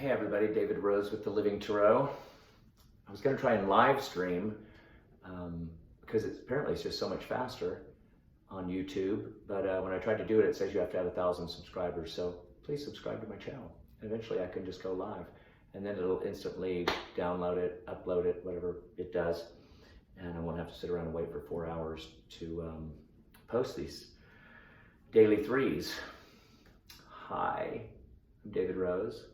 Hey everybody, David Rose with The Living Tarot. I was going to try and live stream because apparently it's just so much faster on YouTube, but when I tried to do it, it says you have to have 1,000 subscribers, so please subscribe to my channel. And eventually I can just go live, and then it'll instantly download it, upload it, whatever it does, and I won't have to sit around and wait for 4 hours to post these daily threes. Hi, I'm David Rose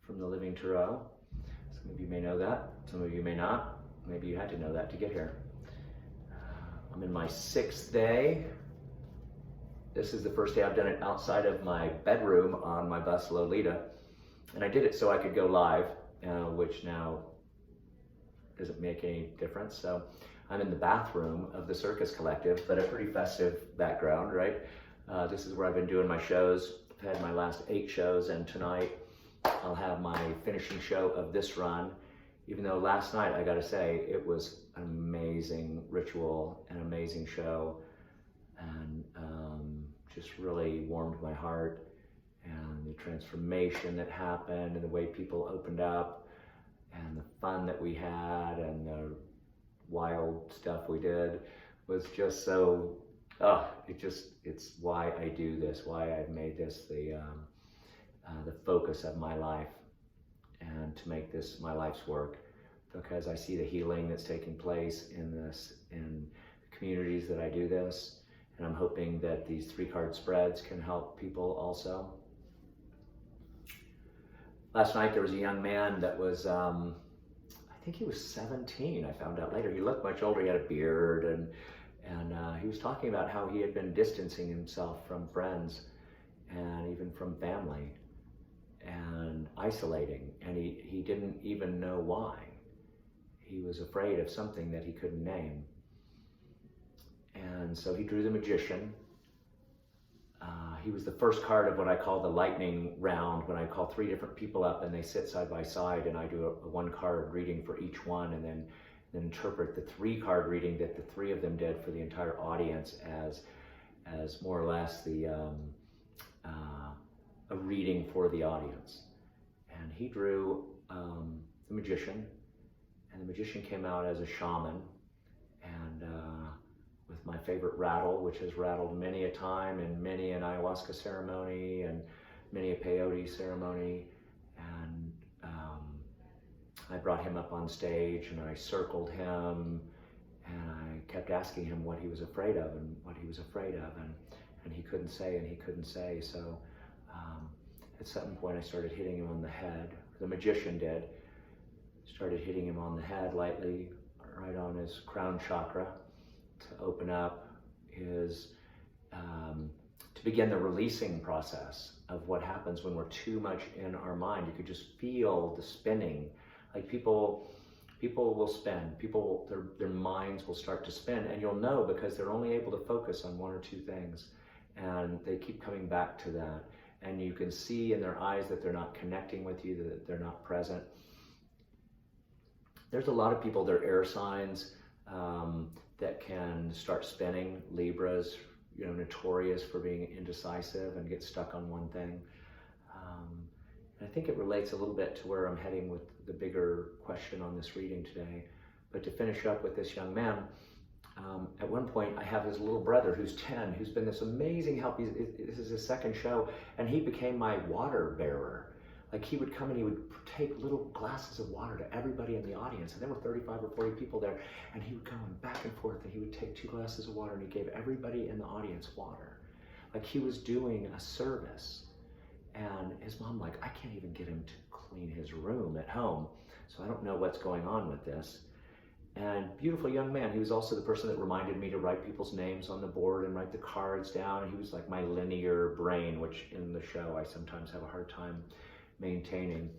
from The Living Tarot. Some of you may know that, some of you may not. Maybe you had to know that to get here. I'm in my 6th day. This is the first day I've done it outside of my bedroom on my bus Lolita. And I did it so I could go live, which now doesn't make any difference. So I'm in the bathroom of the Circus Collective, but a pretty festive background, right? This is where I've been doing my shows. I've had my last 8 shows, and tonight I'll have my finishing show of this run. Even though last night, I gotta say, it was an amazing ritual, an amazing show, and just really warmed my heart. And the transformation that happened, and the way people opened up, and the fun that we had, and the wild stuff we did was just so, it's why I do this, why I've made this the focus of my life, and to make this my life's work, because I see the healing that's taking place in the communities that I do this, and I'm hoping that these 3-card spreads can help people also. Last night there was a young man that was, I think he was 17, I found out later. He looked much older, he had a beard, and he was talking about how he had been distancing himself from friends and even from family, and isolating, and he didn't even know why. He was afraid of something that he couldn't name. And so he drew the Magician. He was the first card of what I call the lightning round, when I call 3 different people up and they sit side by side, and I do a 1-card reading for each one, and then interpret the 3-card reading that the 3 of them did for the entire audience as more or less a reading for the audience. And he drew the Magician, and the Magician came out as a shaman, and with my favorite rattle, which has rattled many a time in many an ayahuasca ceremony and many a peyote ceremony. And I brought him up on stage, and I circled him, and I kept asking him what he was afraid of, and he couldn't say, and he couldn't say. So at some point I started hitting him on the head. The Magician did. Started hitting him on the head lightly, right on his crown chakra, to open up his, to begin the releasing process of what happens when we're too much in our mind. You could just feel the spinning. Like people will spin, their minds will start to spin, and you'll know because they're only able to focus on 1 or 2 things, and they keep coming back to that. And you can see in their eyes that they're not connecting with you, that they're not present. There's a lot of people, they're air signs, that can start spinning. Libras, notorious for being indecisive and get stuck on one thing. And I think it relates a little bit to where I'm heading with the bigger question on this reading today. But to finish up with this young man, at one point I have his little brother who's 10, who's been this amazing help. This is his 2nd show, and he became my water bearer. Like, he would come and he would take little glasses of water to everybody in the audience, and there were 35 or 40 people there, and he would go back and forth, and he would take 2 glasses of water, and he gave everybody in the audience water. Like, he was doing a service. And his mom, like, I can't even get him to clean his room at home, so I don't know what's going on with this. And beautiful young man. He was also the person that reminded me to write people's names on the board and write the cards down. And he was like my linear brain, which in the show I sometimes have a hard time maintaining.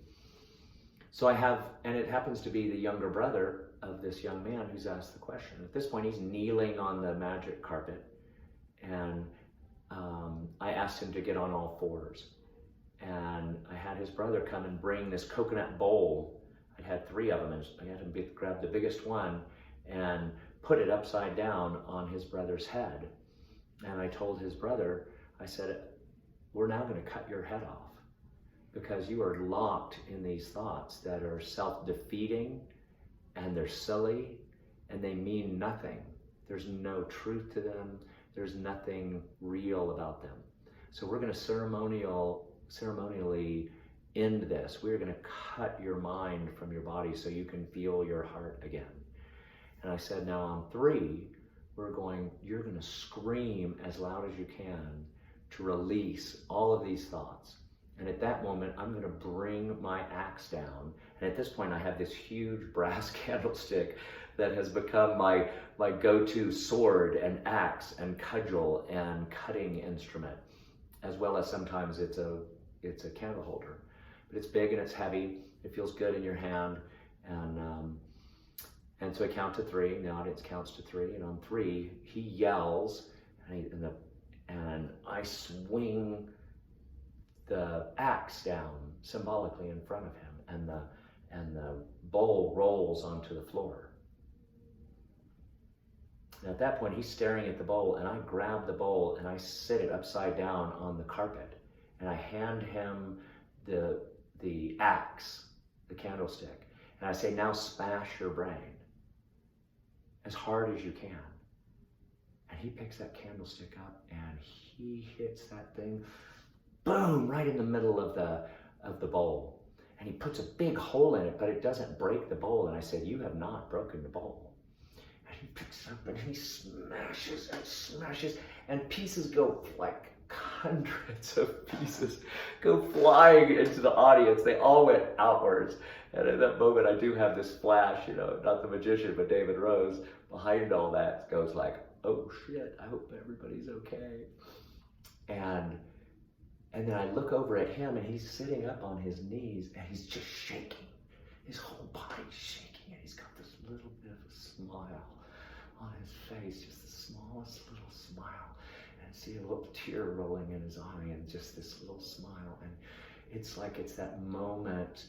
So I have, and it happens to be the younger brother of this young man who's asked the question. At this point, he's kneeling on the magic carpet, and I asked him to get on all 4s. And I had his brother come and bring this coconut bowl. I had 3 of them, and I had him grab the biggest one and put it upside down on his brother's head. And I told his brother, I said, we're now going to cut your head off, because you are locked in these thoughts that are self-defeating, and they're silly, and they mean nothing. There's no truth to them. There's nothing real about them. So we're going to ceremonially end this. We're going to cut your mind from your body so you can feel your heart again. And I said, now on 3, you're going to scream as loud as you can to release all of these thoughts. And at that moment, I'm going to bring my axe down. And at this point, I have this huge brass candlestick that has become my go-to sword and axe and cudgel and cutting instrument, as well as sometimes it's a candle holder. But it's big and it's heavy. It feels good in your hand. And so I count to 3, and the audience counts to 3. And on 3, he yells, and I swing the axe down symbolically in front of him, and the bowl rolls onto the floor. And at that point, he's staring at the bowl, and I grab the bowl and I sit it upside down on the carpet, and I hand him the axe, the candlestick, and I say, now smash your brain as hard as you can. And he picks that candlestick up and he hits that thing, boom, right in the middle of the bowl. And he puts a big hole in it, but it doesn't break the bowl. And I said, you have not broken the bowl. And he picks up and he smashes and smashes, and pieces go, like hundreds of pieces go flying into the audience. They all went outwards. And at that moment, I do have this flash, not the magician, but David Rose behind all that goes like, oh shit, I hope everybody's okay. And then I look over at him, and he's sitting up on his knees, and he's just shaking. His whole body's shaking, and he's got this little bit of a smile on his face, just the smallest little smile. And see a little tear rolling in his eye, and just this little smile. And it's that moment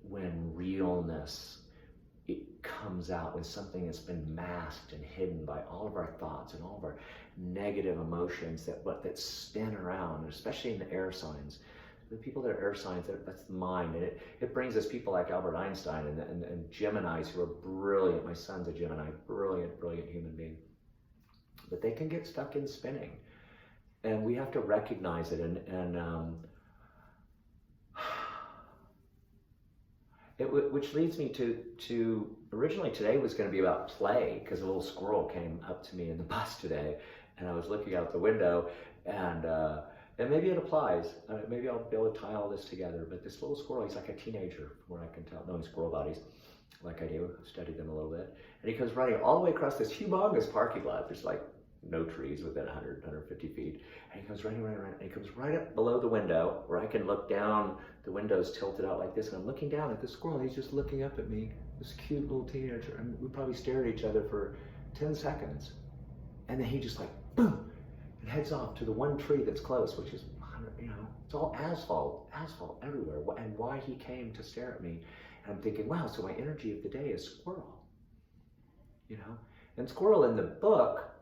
when realness, it comes out, when something has been masked and hidden by all of our thoughts and all of our negative emotions that spin around, especially in the air signs. The people that are air signs, that's the mind. And it brings us people like Albert Einstein and Geminis, who are brilliant. My son's a Gemini, brilliant human being. But they can get stuck in spinning. And we have to recognize it. Which leads me to originally today was going to be about play, because a little squirrel came up to me in the bus today, and I was looking out the window, and maybe it applies. Maybe I'll be able to tie all this together. But this little squirrel, he's like a teenager, from what I can tell, knowing squirrel bodies, like I do. I've studied them a little bit. And he comes running all the way across this humongous parking lot. There's like no trees within 100, 150 feet. And he comes running, and he comes right up below the window, where I can look down. The window's tilted out like this, and I'm looking down at the squirrel. He's just looking up at me, this cute little teenager. And we probably stare at each other for 10 seconds. And then he just like, boom, and heads off to the one tree that's close, which is, it's all asphalt everywhere. And why he came to stare at me. And I'm thinking, wow, so my energy of the day is squirrel. And squirrel in the book,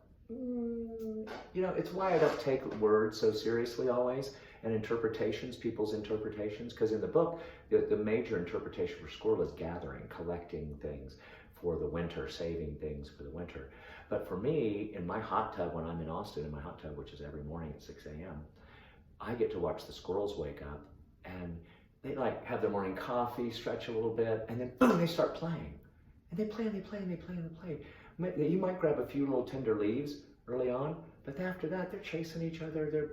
it's why I don't take words so seriously always, and interpretations, people's interpretations, because in the book, the major interpretation for squirrel is gathering, collecting things for the winter, saving things for the winter. But for me, in my hot tub, when I'm in Austin, in my hot tub, which is every morning at 6 a.m., I get to watch the squirrels wake up, and they have their morning coffee, stretch a little bit, and then boom, they start playing. And they play, and they play, and they play, and they play. You might grab a few little tender leaves early on, but after that, they're chasing each other.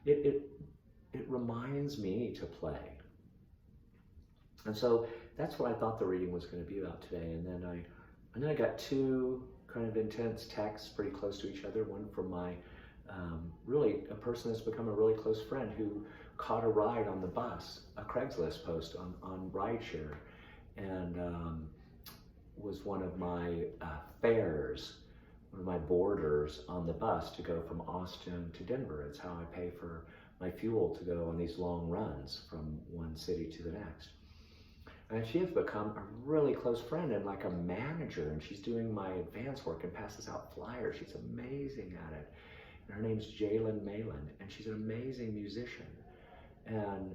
It reminds me to play. And so that's what I thought the reading was going to be about today. And then I got 2 kind of intense texts pretty close to each other. One from my really a person that's become a really close friend, who caught a ride on the bus, a Craigslist post on rideshare, and was one of my fares, one of my boarders on the bus to go from Austin to Denver. It's how I pay for my fuel to go on these long runs from one city to the next. And she has become a really close friend and like a manager, and she's doing my advance work and passes out flyers. She's amazing at it. And her name's Jalen Malin, and she's an amazing musician. And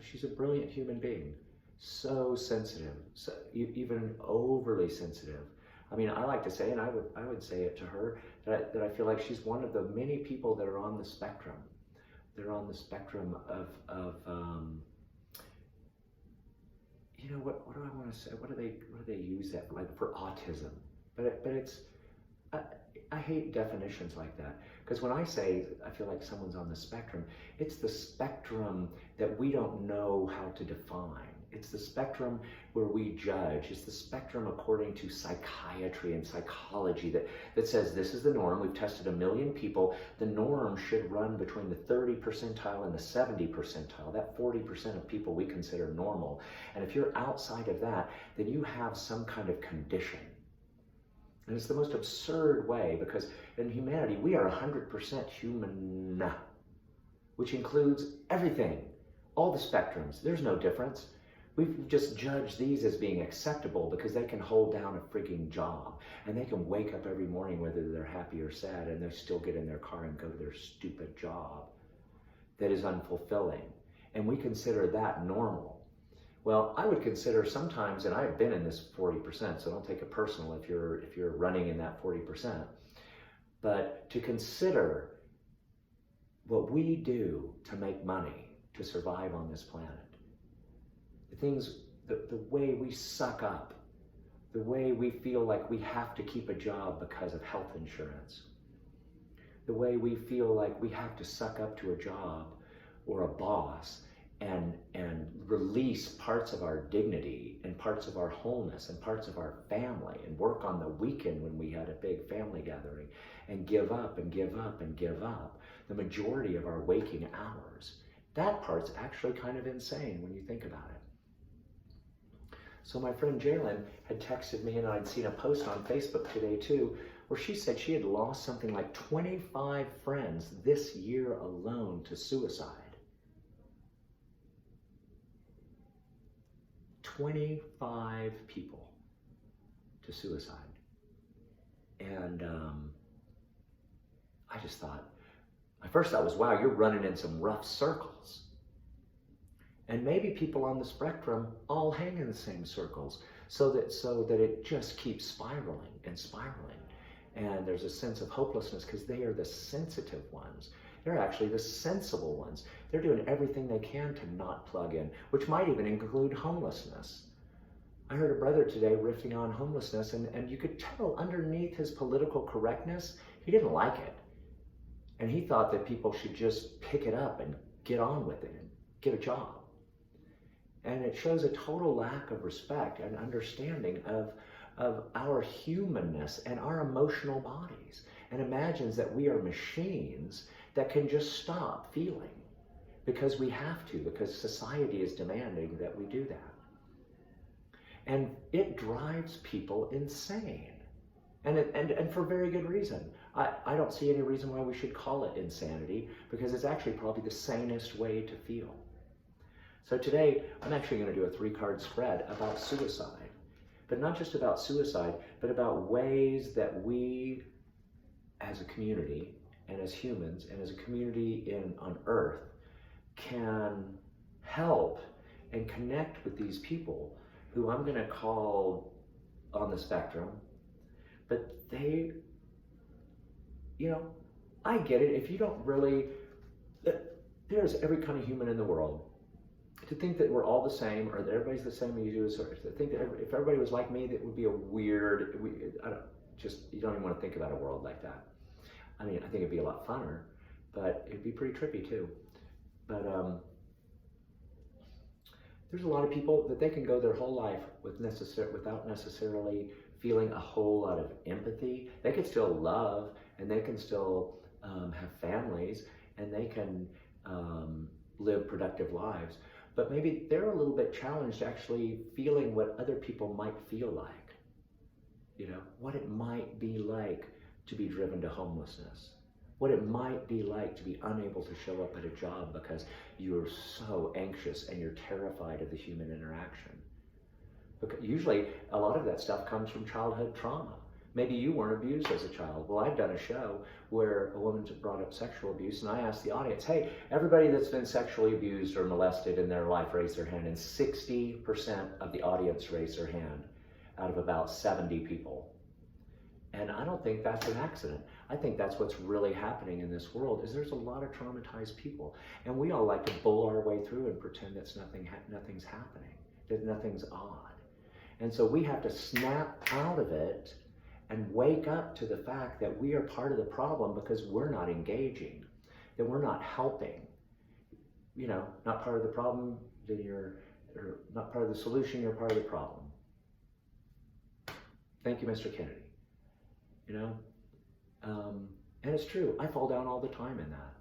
she's a brilliant human being, so sensitive, so even overly sensitive. I mean, I like to say, and I would say it to her, that I feel like she's one of the many people that are on the spectrum. They're on the spectrum of you know, what do I want to say? What do they use that for? Like for autism? But it's I hate definitions like that, because when I say I feel like someone's on the spectrum, it's the spectrum that we don't know how to define. It's the spectrum where we judge. It's the spectrum according to psychiatry and psychology that says this is the norm. We've tested 1 million people. The norm should run between the 30 percentile and the 70 percentile, that 40% of people we consider normal. And if you're outside of that, then you have some kind of condition. And it's the most absurd way, because in humanity, we are 100% human, which includes everything, all the spectrums. There's no difference. We've just judged these as being acceptable because they can hold down a freaking job, and they can wake up every morning whether they're happy or sad, and they still get in their car and go to their stupid job that is unfulfilling. And we consider that normal. Well, I would consider sometimes, and I've been in this 40%, so don't take it personal if you're running in that 40%, but to consider what we do to make money, to survive on this planet. The things, the way we suck up, the way we feel like we have to keep a job because of health insurance, the way we feel like we have to suck up to a job or a boss and release parts of our dignity and parts of our wholeness and parts of our family and work on the weekend when we had a big family gathering and give up and give up and give up the majority of our waking hours. That part's actually kind of insane when you think about it. So my friend Jalen had texted me, and I'd seen a post on Facebook today too, where she said she had lost something like 25 friends this year alone to suicide. 25 people to suicide. And I just thought, my first thought was, wow, you're running in some rough circles. And maybe people on the spectrum all hang in the same circles, so that it just keeps spiraling and spiraling. And there's a sense of hopelessness because they are the sensitive ones. They're actually the sensible ones. They're doing everything they can to not plug in, which might even include homelessness. I heard a brother today riffing on homelessness, and you could tell underneath his political correctness, he didn't like it. And he thought that people should just pick it up and get on with it and get a job. And it shows a total lack of respect and understanding of our humanness and our emotional bodies, and imagines that we are machines that can just stop feeling because we have to, because society is demanding that we do that. And it drives people insane, and for very good reason. I don't see any reason why we should call it insanity, because it's actually probably the sanest way to feel. So today, I'm actually going to do a 3-card spread about suicide, but not just about suicide, but about ways that we, as a community, and as humans, and as a community on Earth, can help and connect with these people who I'm going to call on the spectrum, but they, I get it. If you don't really, there's every kind of human in the world. To think that we're all the same, or that everybody's the same as you, or to think that if everybody was like me, that would be a weird, you don't even want to think about a world like that. I mean, I think it'd be a lot funner, but it'd be pretty trippy too. But there's a lot of people that they can go their whole life without necessarily feeling a whole lot of empathy. They can still love, and they can still have families, and they can live productive lives. But maybe they're a little bit challenged actually feeling what other people might feel like. What it might be like to be driven to homelessness. What it might be like to be unable to show up at a job because you're so anxious and you're terrified of the human interaction. Because usually, a lot of that stuff comes from childhood trauma. Maybe you weren't abused as a child. Well, I've done a show where a woman brought up sexual abuse, and I asked the audience, hey, everybody that's been sexually abused or molested in their life, raise their hand. And 60% of the audience raised their hand out of about 70 people. And I don't think that's an accident. I think that's what's really happening in this world, is there's a lot of traumatized people. And we all like to bull our way through and pretend that nothing's happening, that nothing's odd. And so we have to snap out of it and wake up to the fact that we are part of the problem because we're not engaging, that we're not helping. You know, not part of the problem, then you're not part of the solution, you're part of the problem. Thank you, Mr. Kennedy. You know, and it's true. I fall down all the time in that.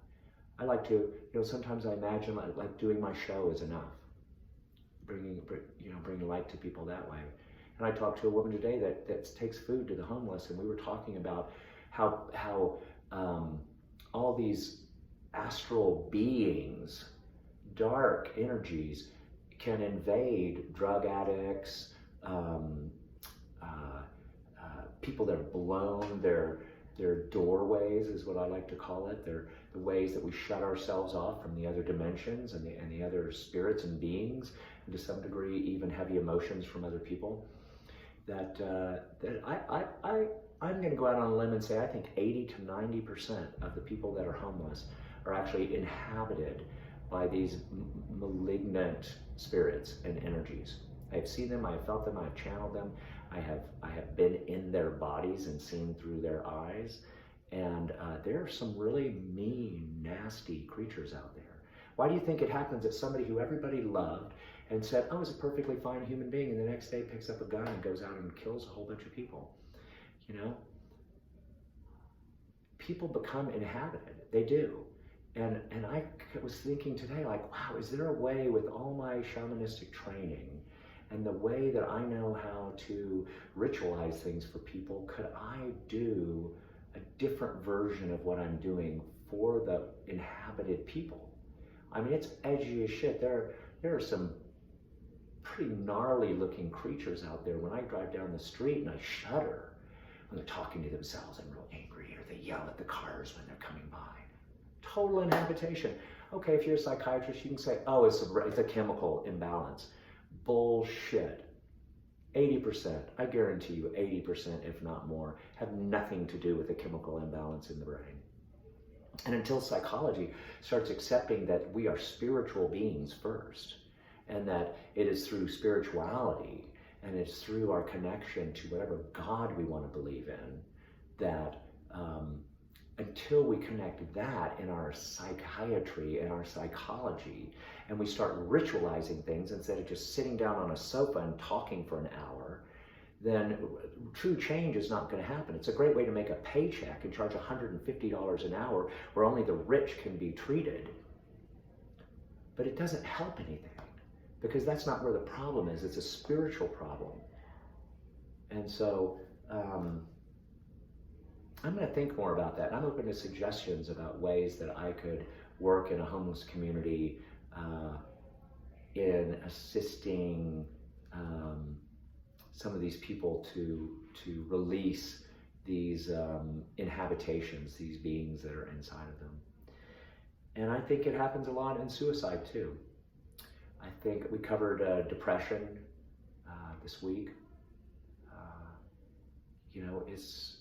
I like to, you know, sometimes I imagine like doing my show is enough, bringing light to people that way. And I talked to a woman today that takes food to the homeless, and we were talking about how all these astral beings, dark energies, can invade drug addicts, people that have blown their doorways, is what I like to call it. They're the ways that we shut ourselves off from the other dimensions and the other spirits and beings, and to some degree even heavy emotions from other people. That I'm going to go out on a limb and say I think 80 to 90% of the people that are homeless are actually inhabited by these malignant spirits and energies. I've seen them, I've felt them, I've channeled them, I have been in their bodies and seen through their eyes, and there are some really mean, nasty creatures out there. Why do you think it happens that somebody who everybody loved and said, oh, is a perfectly fine human being, and the next day picks up a gun and goes out and kills a whole bunch of people? You know? People become inhabited, they do. And I was thinking today, like, wow, is there a way with all my shamanistic training and the way that I know how to ritualize things for people, could I do a different version of what I'm doing for the inhabited people? I mean, it's edgy as shit. There are some pretty gnarly looking creatures out there. When I drive down the street and I shudder when they're talking to themselves and real angry, or they yell at the cars when they're coming by. Total inhabitation. Okay, if you're a psychiatrist, you can say, oh, it's a chemical imbalance. Bullshit. 80%, I guarantee you 80%, if not more, have nothing to do with a chemical imbalance in the brain. And until psychology starts accepting that we are spiritual beings first, and that it is through spirituality and it's through our connection to whatever God we want to believe in, that until we connect that in our psychiatry and our psychology, and we start ritualizing things instead of just sitting down on a sofa and talking for an hour, then true change is not going to happen. It's a great way to make a paycheck and charge $150 an hour where only the rich can be treated. But it doesn't help anything, because that's not where the problem is. It's a spiritual problem. And so, I'm going to think more about that. I'm open to suggestions about ways that I could work in a homeless community in assisting some of these people to release these inhabitations, these beings that are inside of them. And I think it happens a lot in suicide too. I think we covered depression this week. You know, it's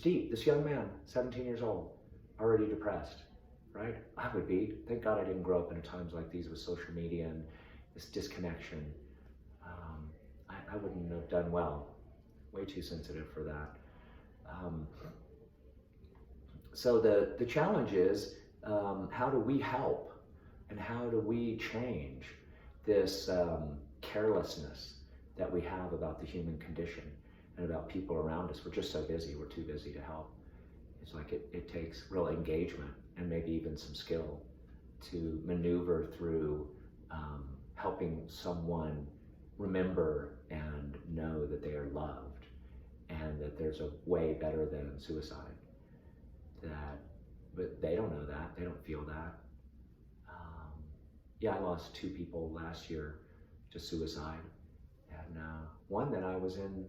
deep. This young man, 17 years old, already depressed, right? I would be. Thank God I didn't grow up in times like these with social media and this disconnection. I wouldn't have done well. Way too sensitive for that. So the challenge is, how do we help, and how do we change this carelessness that we have about the human condition and about people around us? We're just so busy. We're too busy to help. It's like it takes real engagement and maybe even some skill to maneuver through helping someone remember and know that they are loved, and that there's a way better than suicide. But they don't know that. They don't feel that. Yeah, I lost 2 people last year to suicide, and one that I was in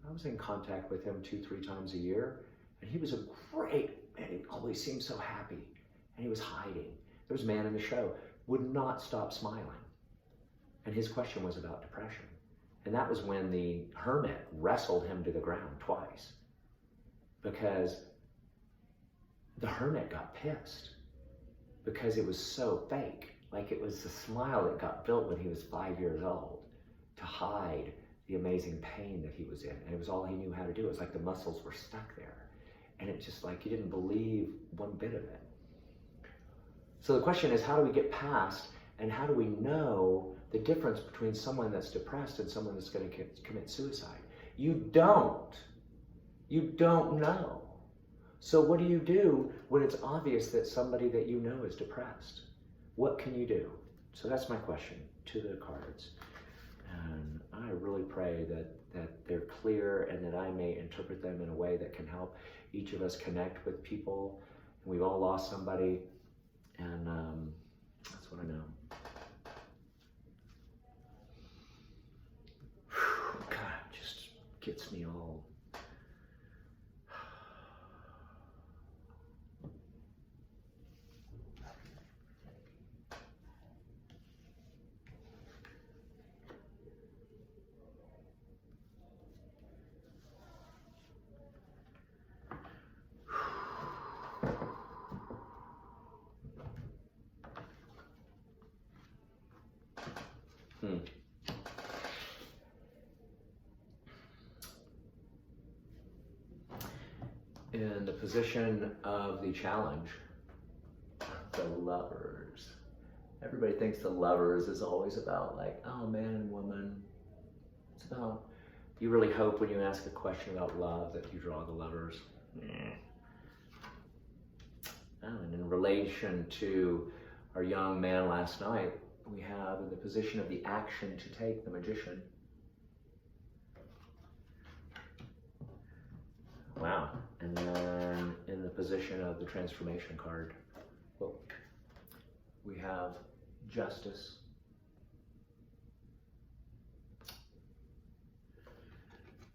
I was in contact with him 2-3 times a year, and he was a great man. He always seemed so happy, and he was hiding. There was a man in the show, would not stop smiling. And his question was about depression. And that was when the hermit wrestled him to the ground twice, because the hermit got pissed because it was so fake. Like it was the smile that got built when he was 5 years old to hide the amazing pain that he was in. And it was all he knew how to do. It was like the muscles were stuck there. And it just like, he didn't believe one bit of it. So the question is, how do we get past, and how do we know the difference between someone that's depressed and someone that's going to commit suicide? You don't know. So what do you do when it's obvious that somebody that you know is depressed? What can you do? So that's my question to the cards. And I really pray that they're clear, and that I may interpret them in a way that can help each of us connect with people. And we've all lost somebody, and that's what I know. God, it just gets me all... In the position of the challenge, the Lovers. Everybody thinks the Lovers is always about like, oh, man and woman. It's about, you really hope when you ask a question about love that you draw the Lovers. And in relation to our young man last night, we have in the position of the action to take, the Magician. Wow. And then in the position of the Transformation card, well, we have Justice.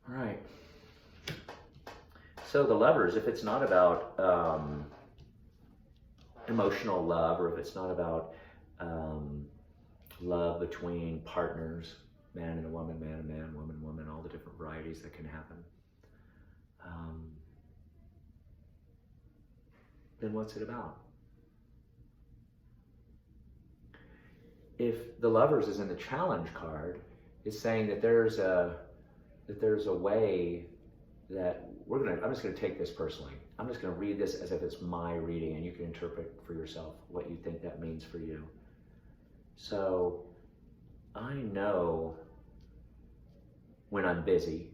All right. So the Lovers, if it's not about emotional love, or if it's not about love between partners, man and a woman, man and man, woman and woman, all the different varieties that can happen, then what's it about? If the Lovers is in the challenge card, it's saying that there's a way that I'm just gonna take this personally. I'm just gonna read this as if it's my reading, and you can interpret for yourself what you think that means for you. So I know when I'm busy,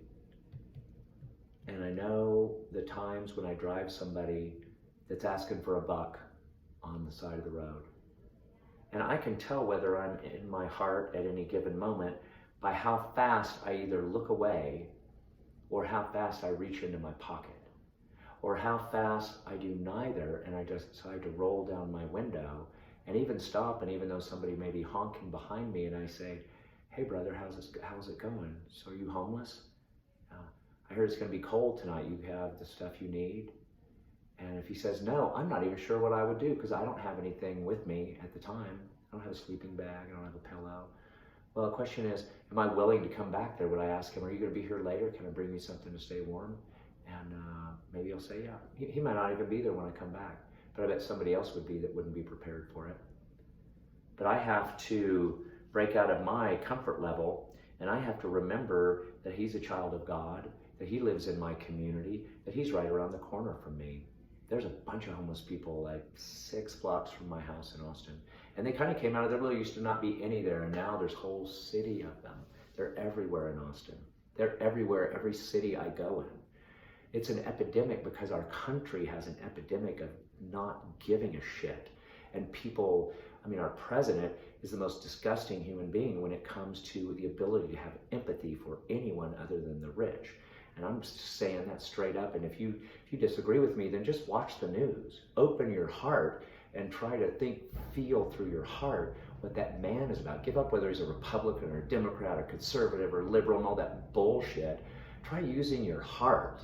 and I know the times when I drive somebody that's asking for a buck on the side of the road. And I can tell whether I'm in my heart at any given moment by how fast I either look away, or how fast I reach into my pocket, or how fast I do neither and I just decide to roll down my window and even stop, and even though somebody may be honking behind me and I say, hey brother, how's it going? So are you homeless? I heard it's gonna be cold tonight. You have the stuff you need? And if he says no, I'm not even sure what I would do, because I don't have anything with me at the time. I don't have a sleeping bag, I don't have a pillow. Well, the question is, am I willing to come back there? Would I ask him, are you gonna be here later? Can I bring you something to stay warm? And maybe he'll say yeah. He might not even be there when I come back, but I bet somebody else would be that wouldn't be prepared for it. But I have to break out of my comfort level, and I have to remember that he's a child of God, that he lives in my community, that he's right around the corner from me. There's a bunch of homeless people like 6 blocks from my house in Austin. And they kind of came out of there. Really used to not be any there, and now there's a whole city of them. They're everywhere in Austin. They're everywhere, every city I go in. It's an epidemic because our country has an epidemic of not giving a shit. And people, I mean, our president is the most disgusting human being when it comes to the ability to have empathy for anyone other than the rich. And I'm just saying that straight up. And if you disagree with me, then just watch the news. Open your heart and try to feel through your heart what that man is about. Give up whether he's a Republican or a Democrat or conservative or liberal and all that bullshit. Try using your heart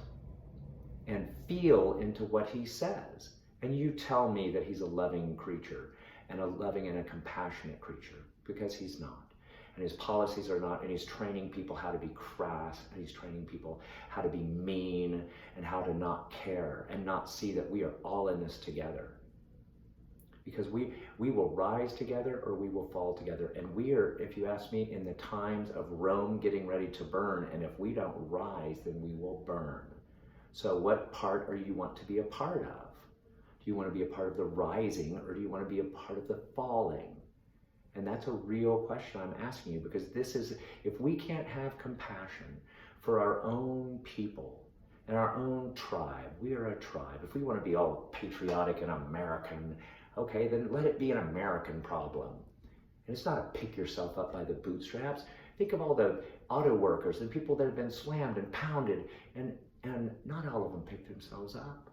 and feel into what he says. And you tell me that he's a loving creature and a loving and a compassionate creature, because he's not. And his policies are not, and he's training people how to be crass, and he's training people how to be mean, and how to not care, and not see that we are all in this together. Because we will rise together or we will fall together. And we are, if you ask me, in the times of Rome getting ready to burn, and if we don't rise, then we will burn. So what part are you want to be a part of? Do you want to be a part of the rising, or do you want to be a part of the falling? And that's a real question I'm asking you, because this is, if we can't have compassion for our own people and our own tribe, we are a tribe. If we want to be all patriotic and American, okay, then let it be an American problem. And it's not a pick yourself up by the bootstraps. Think of all the auto workers and people that have been slammed and pounded, and not all of them pick themselves up.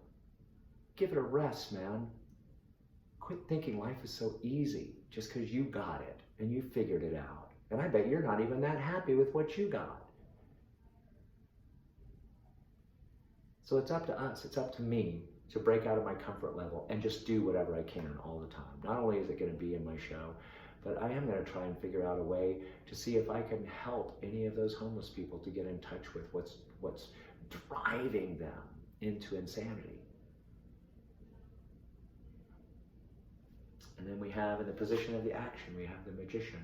Give it a rest, man. Quit thinking life is so easy just because you got it and you figured it out. And I bet you're not even that happy with what you got. So it's up to us, it's up to me to break out of my comfort level and just do whatever I can all the time. Not only is it going to be in my show, but I am going to try and figure out a way to see if I can help any of those homeless people to get in touch with what's driving them into insanity. And then we have, in the position of the action, we have the magician.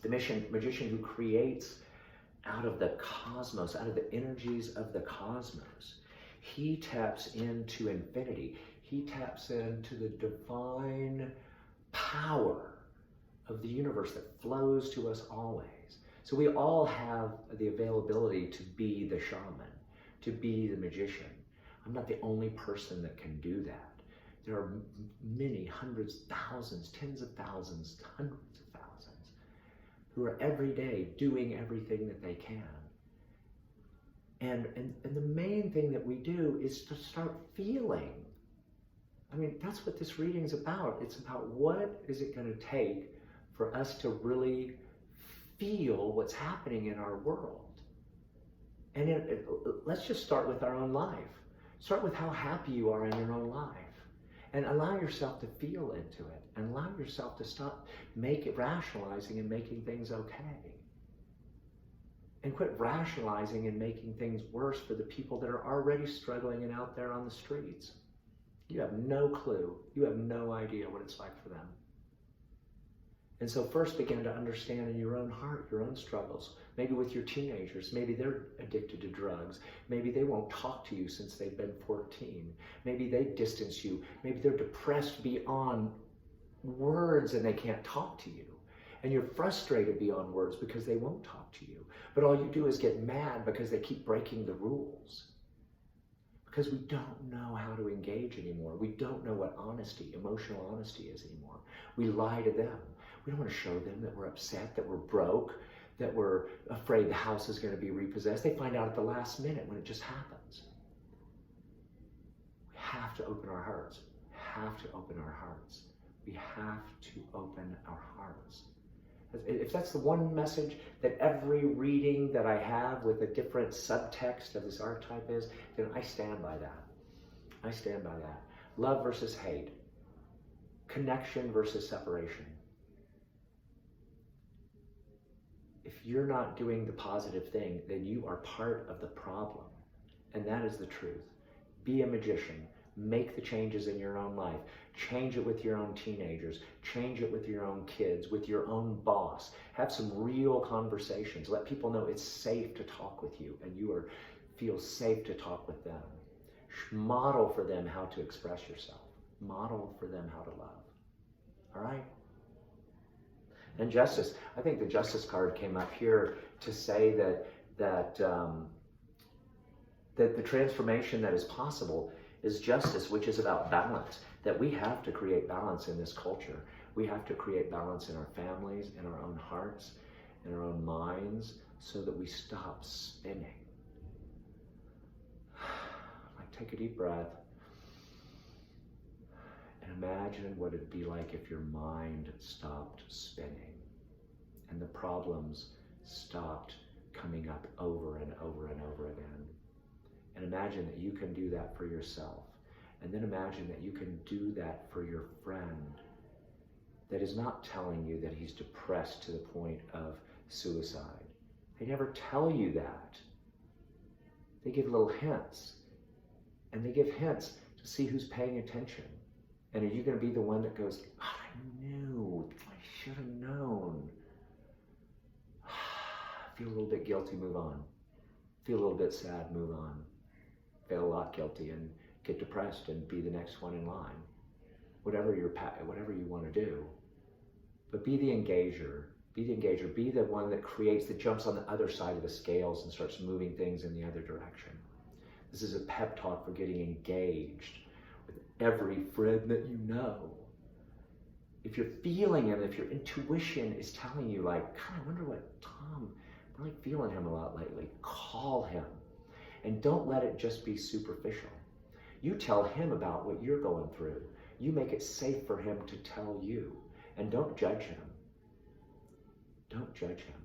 The magician who creates out of the cosmos, out of the energies of the cosmos. He taps into infinity. He taps into the divine power of the universe that flows to us always. So we all have the availability to be the shaman, to be the magician. I'm not the only person that can do that. There are many, hundreds, thousands, tens of thousands, hundreds of thousands who are every day doing everything that they can. And the main thing that we do is to start feeling. I mean, that's what this reading's about. It's about what is it going to take for us to really feel what's happening in our world. And let's just start with our own life. Start with how happy you are in your own life. And allow yourself to feel into it. And allow yourself to stop rationalizing and making things okay. And quit rationalizing and making things worse for the people that are already struggling and out there on the streets. You have no clue. You have no idea what it's like for them. And so first begin to understand in your own heart, your own struggles. Maybe with your teenagers, maybe they're addicted to drugs. Maybe they won't talk to you since they've been 14. Maybe they distance you. Maybe they're depressed beyond words and they can't talk to you. And you're frustrated beyond words because they won't talk to you. But all you do is get mad because they keep breaking the rules. Because we don't know how to engage anymore. We don't know what honesty, emotional honesty is anymore. We lie to them. We don't want to show them that we're upset, that we're broke, that we're afraid the house is going to be repossessed. They find out at the last minute when it just happens. We have to open our hearts. We have to open our hearts. We have to open our hearts. If that's the one message that every reading that I have with a different subtext of this archetype is, then I stand by that. I stand by that. Love versus hate. Connection versus separation. If you're not doing the positive thing, then you are part of the problem. And that is the truth. Be a magician. Make the changes in your own life. Change it with your own teenagers. Change it with your own kids, with your own boss. Have some real conversations. Let people know it's safe to talk with you and you feel safe to talk with them. Model for them how to express yourself. Model for them how to love. All right? And justice. I think the justice card came up here to say that the transformation that is possible is justice, which is about balance, that we have to create balance in this culture. We have to create balance in our families, in our own hearts, in our own minds, so that we stop spinning. Like, take a deep breath and imagine what it'd be like if your mind stopped spinning and the problems stopped coming up over and over and over again. And imagine that you can do that for yourself. And then imagine that you can do that for your friend that is not telling you that he's depressed to the point of suicide. They never tell you that. They give little hints. And they give hints to see who's paying attention. And are you going to be the one that goes, oh, I knew, I should have known. Feel a little bit guilty, move on. Feel a little bit sad, move on. Feel a lot guilty and get depressed and be the next one in line. Whatever you want to do. But be the engager. Be the engager. Be the one that creates, that jumps on the other side of the scales and starts moving things in the other direction. This is a pep talk for getting engaged with every friend that you know. If you're feeling him, if your intuition is telling you like, God, I wonder what Tom, I'm really feeling him a lot lately, call him. And don't let it just be superficial. You tell him about what you're going through. You make it safe for him to tell you. And don't judge him. Don't judge him.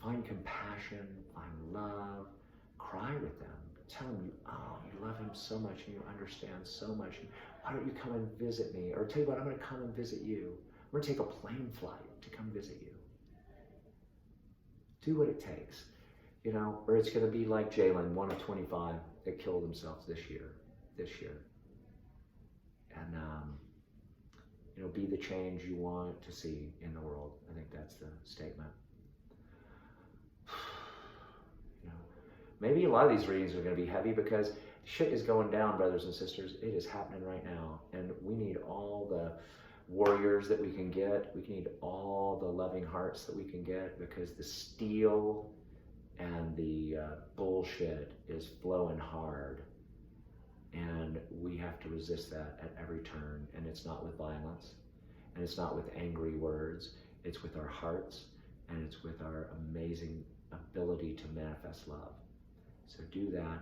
Find compassion, find love, cry with them. Tell him you love him so much and you understand so much. And why don't you come and visit me? Or tell you what, I'm going to come and visit you. I'm going to take a plane flight to come visit you. Do what it takes. You know, or it's going to be like Jalen, one of 25 that killed themselves this year. And, you know, be the change you want to see in the world. I think that's the statement. You know, maybe a lot of these readings are going to be heavy because shit is going down, brothers and sisters. It is happening right now. And we need all the warriors that we can get. We need all the loving hearts that we can get because the steel and the bullshit is flowing hard. And we have to resist that at every turn. And it's not with violence. And it's not with angry words. It's with our hearts. And it's with our amazing ability to manifest love. So do that.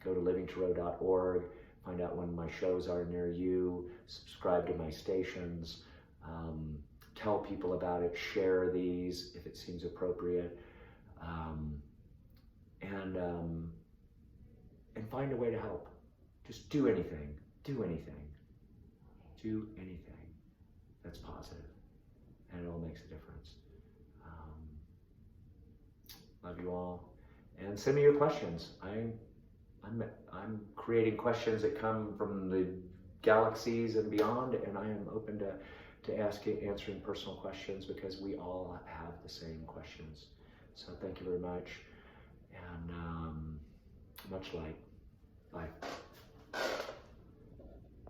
Go to livingtarot.org. Find out when my shows are near you. Subscribe to my stations. Tell people about it. Share these if it seems appropriate. And find a way to help. Just do anything. Do anything. Do anything that's positive. And it all makes a difference. Love you all. And send me your questions. I'm creating questions that come from the galaxies and beyond, and I am open to answering personal questions because we all have the same questions. So thank you very much, and much light. Bye.